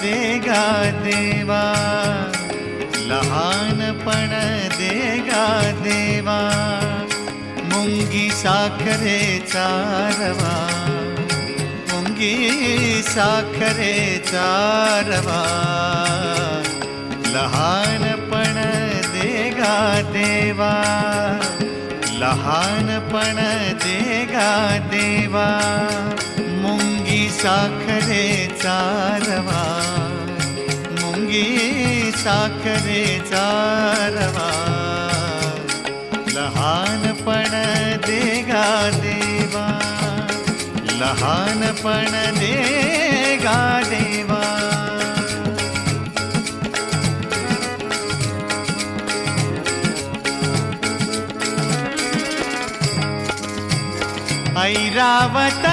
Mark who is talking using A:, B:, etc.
A: देगा देवा, लहानपण देगा देवा, मुंगी साखरेचा रवा, मुंगी साखरेचा रवा, लहानपण देगा देवा, लहानपण देगा देवा, मुंगी साखरेचा रवा, मुंगी साखरेचा रवा, लहानपण देगा देवा, लहानपण देगा देवा. ऐरावत